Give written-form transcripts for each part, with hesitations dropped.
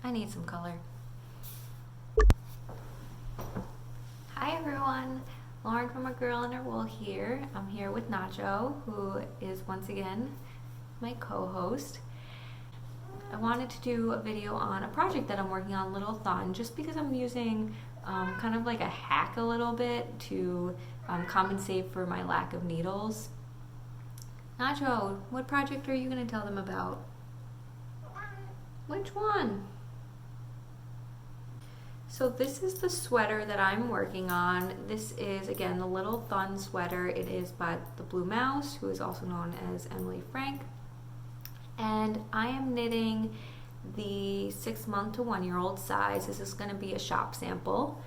I need some color. Hi everyone, Lauren from A Girl and Her Wool here. I'm here with Nacho, who is once again my co-host. I wanted to do a video on a project that I'm working on, Little Thun, just because I'm using kind of like a hack a little bit to compensate for my lack of needles. Nacho, what project are you going to tell them about? Which one? So this is the sweater that I'm working on. This is, again, the Little Thun sweater. It is by the Blue Mouse, who is also known as Emily Frank. And I am knitting the 6-month to 1-year-old size. This is going to be a shop sample.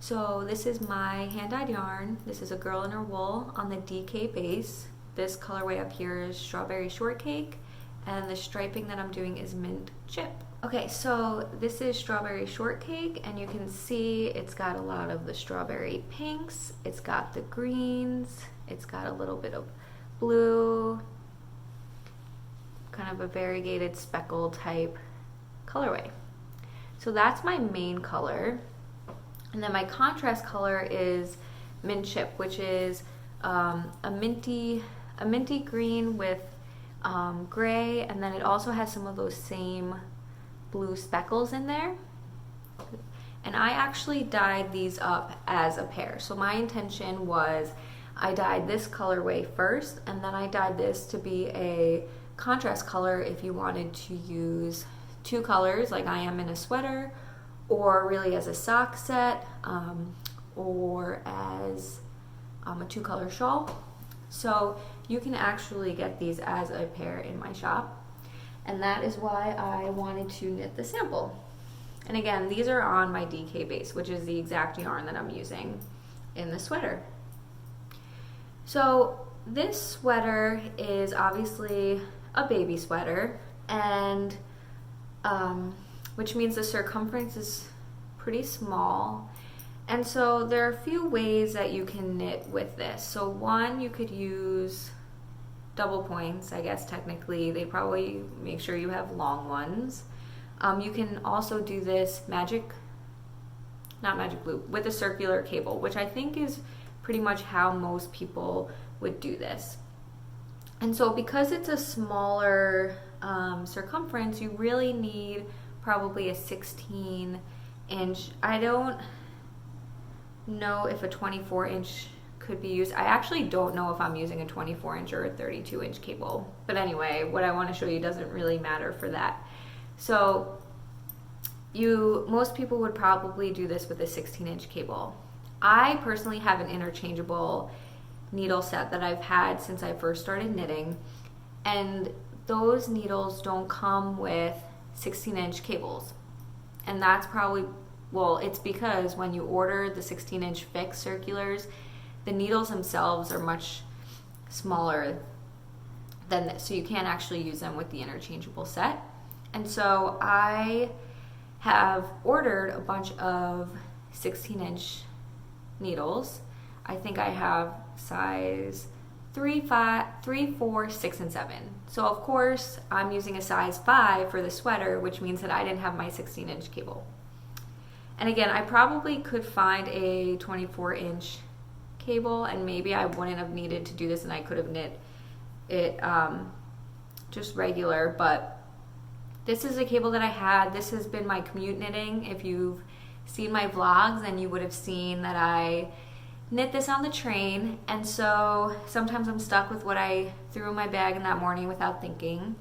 So this is my hand-dyed yarn. This is A Girl and Her Wool on the DK base. This colorway up here is Strawberry Shortcake, and the striping that I'm doing is Mint Chip. Okay, so this is Strawberry Shortcake, and you can see it's got a lot of the strawberry pinks, it's got the greens, it's got a little bit of blue, kind of a variegated speckle type colorway. So that's my main color. And then my contrast color is Mint Chip, which is a minty green with gray, and then it also has some of those same blue speckles in there. And I actually dyed these up as a pair. So my intention was I dyed this colorway first, and then I dyed this to be a contrast color if you wanted to use 2 colors like I am in a sweater, or really as a sock set, or as a 2-color shawl. So you can actually get these as a pair in my shop. And that is why I wanted to knit the sample. And again, these are on my DK base, which is the exact yarn that I'm using in the sweater. So this sweater is obviously a baby sweater, and which means the circumference is pretty small. And so there are a few ways that you can knit with this. So one, you could use double points, I guess technically. They probably make sure you have long ones. You can also do this not magic loop, with a circular cable, which I think is pretty much how most people would do this. And so because it's a smaller circumference, you really need probably a 16-inch. I don't know if a 24-inch could be used. I actually don't know if I'm using a 24-inch or a 32-inch cable. But anyway, what I want to show you doesn't really matter for that. So most people would probably do this with a 16-inch cable. I personally have an interchangeable needle set that I've had since I first started knitting, and those needles don't come with 16-inch cables. And that's probably, well, it's because when you order the 16-inch fixed circulars, the needles themselves are much smaller than this, so you can't actually use them with the interchangeable set. And so I have ordered a bunch of 16-inch needles. I think I have size 3, 4, 6, and 7. So of course I'm using a size 5 for the sweater, which means that I didn't have my 16-inch cable. And again, I probably could find a 24-inch cable, and maybe I wouldn't have needed to do this, and I could have knit it just regular, but this is a cable that I had. This has been my commute knitting. If you've seen my vlogs, then you would have seen that I knit this on the train, and so sometimes I'm stuck with what I threw in my bag in that morning without thinking.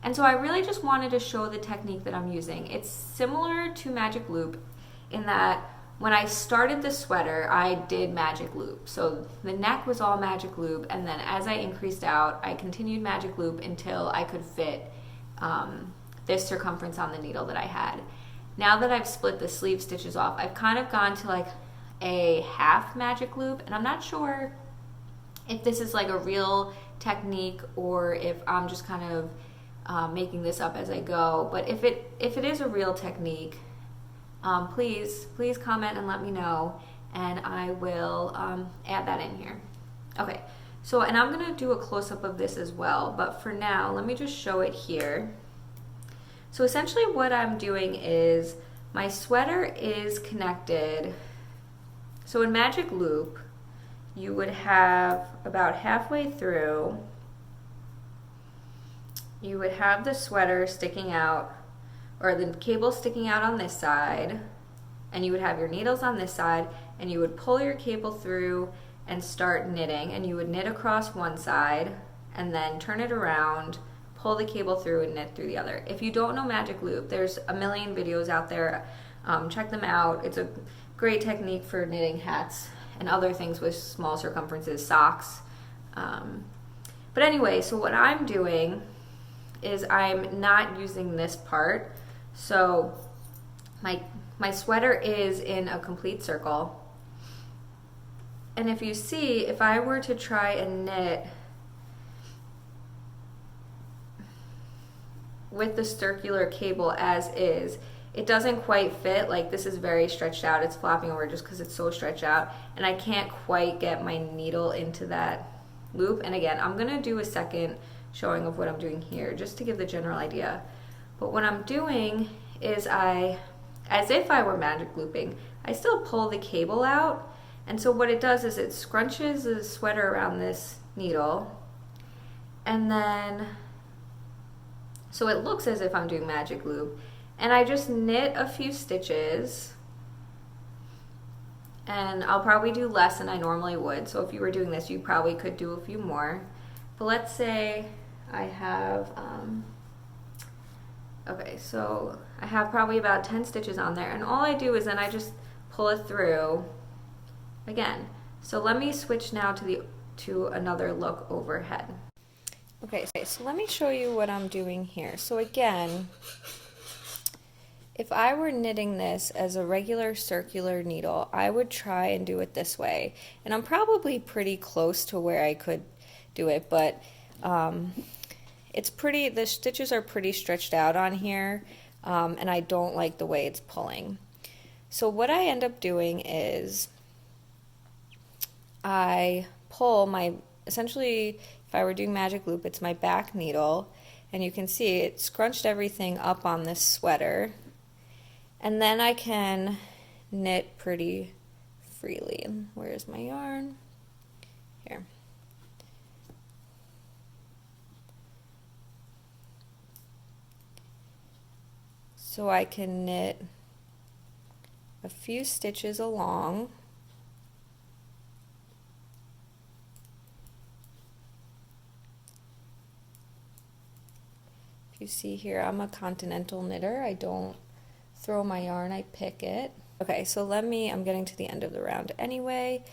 And so I really just wanted to show the technique that I'm using. It's similar to magic loop in that when I started the sweater, I did magic loop. So the neck was all magic loop, and then as I increased out, I continued magic loop until I could fit this circumference on the needle that I had. Now that I've split the sleeve stitches off, I've kind of gone to like a half magic loop, and I'm not sure if this is like a real technique or if I'm just kind of making this up as I go. But if it is a real technique, please comment and let me know, and I will add that in here. Okay, so, and I'm gonna do a close-up of this as well, but for now, let me just show it here. So essentially what I'm doing is my sweater is connected. So in Magic Loop, you would have about halfway through, you would have the sweater sticking out, or the cable sticking out on this side, and you would have your needles on this side, and you would pull your cable through and start knitting, and you would knit across one side and then turn it around, pull the cable through and knit through the other. If you don't know Magic Loop, there's a million videos out there. Check them out. It's a great technique for knitting hats and other things with small circumferences, socks. But anyway, so what I'm doing is I'm not using this part. So my sweater is in a complete circle. And if you see, if I were to try and knit with the circular cable as is, it doesn't quite fit. Like, this is very stretched out. It's flopping over just because it's so stretched out, and I can't quite get my needle into that loop. And again, I'm gonna do a second showing of what I'm doing here just to give the general idea. But what I'm doing is as if I were magic looping, I still pull the cable out. And so what it does is it scrunches the sweater around this needle, and then so it looks as if I'm doing magic loop, and I just knit a few stitches, and I'll probably do less than I normally would. So if you were doing this, you probably could do a few more. But let's say I have okay, so I have probably about 10 stitches on there, and all I do is then I just pull it through again. So let me switch now to another look overhead. Okay, so let me show you what I'm doing here. So again, if I were knitting this as a regular circular needle, I would try and do it this way. And I'm probably pretty close to where I could do it, but the stitches are pretty stretched out on here, and I don't like the way it's pulling. So what I end up doing is I pull essentially, if I were doing magic loop, it's my back needle, and you can see it scrunched everything up on this sweater, and then I can knit pretty freely. Where's my yarn? Here. So I can knit a few stitches along. If you see here, I'm a continental knitter. I don't throw my yarn, I pick it. Okay, so I'm getting to the end of the round anyway.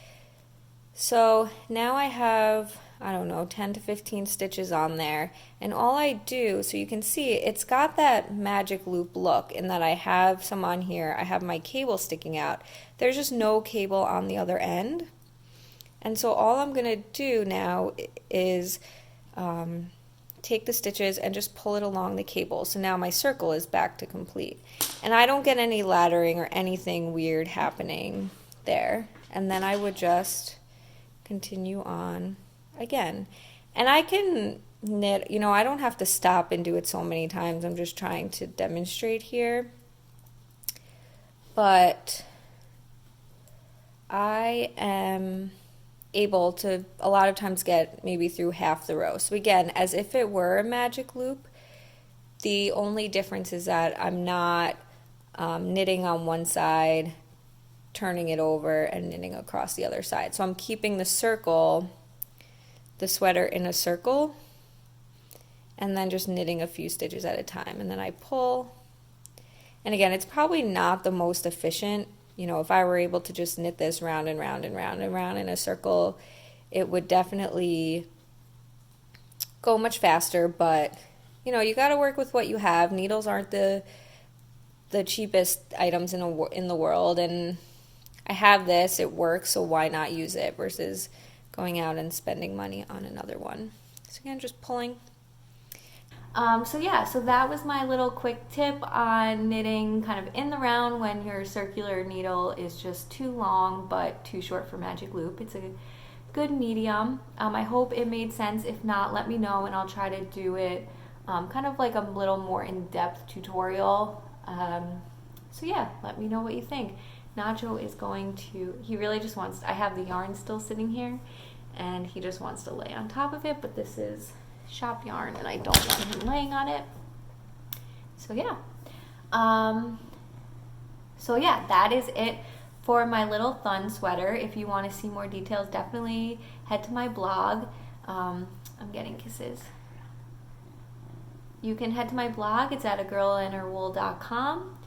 So now I have, I don't know, 10 to 15 stitches on there, and all I do, so you can see it's got that magic loop look in that I have some on here, I have my cable sticking out. There's just no cable on the other end, and so all I'm gonna do now is take the stitches and just pull it along the cable. So now my circle is back to complete, and I don't get any laddering or anything weird happening there. And then I would just continue on again, and I can knit, I don't have to stop and do it so many times. I'm just trying to demonstrate here, but I am able to a lot of times get maybe through half the row. So again, as if it were a magic loop, the only difference is that I'm not knitting on one side, turning it over, and knitting across the other side. So I'm keeping the sweater in a circle, and then just knitting a few stitches at a time, and then I pull. And again, it's probably not the most efficient. If I were able to just knit this round and round and round and round in a circle, it would definitely go much faster. But you got to work with what you have. Needles aren't the cheapest items in the world, and I have this, it works, so why not use it versus going out and spending money on another one. So again, just pulling. So that was my little quick tip on knitting kind of in the round when your circular needle is just too long but too short for magic loop. It's a good medium. I hope it made sense. If not, let me know and I'll try to do it kind of like a little more in-depth tutorial. So yeah, let me know what you think. Nacho is going to, he really just wants, I have the yarn still sitting here and he just wants to lay on top of it, but this is shop yarn and I don't want him laying on it. So yeah. So yeah, that is it for my Little Thun sweater. If you want to see more details, definitely head to my blog. I'm getting kisses. You can head to my blog. It's at agirlandherwool.com,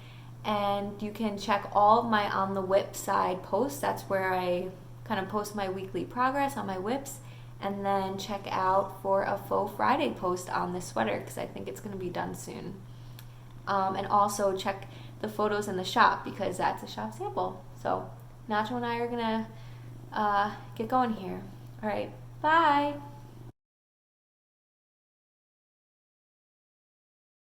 and you can check all of my On the Whip side posts. That's where I kind of post my weekly progress on my whips, and then check out for a Faux Friday post on this sweater because I think it's going to be done soon. And also check the photos in the shop because that's a shop sample. So Nacho and I are going to get going here. All right, bye.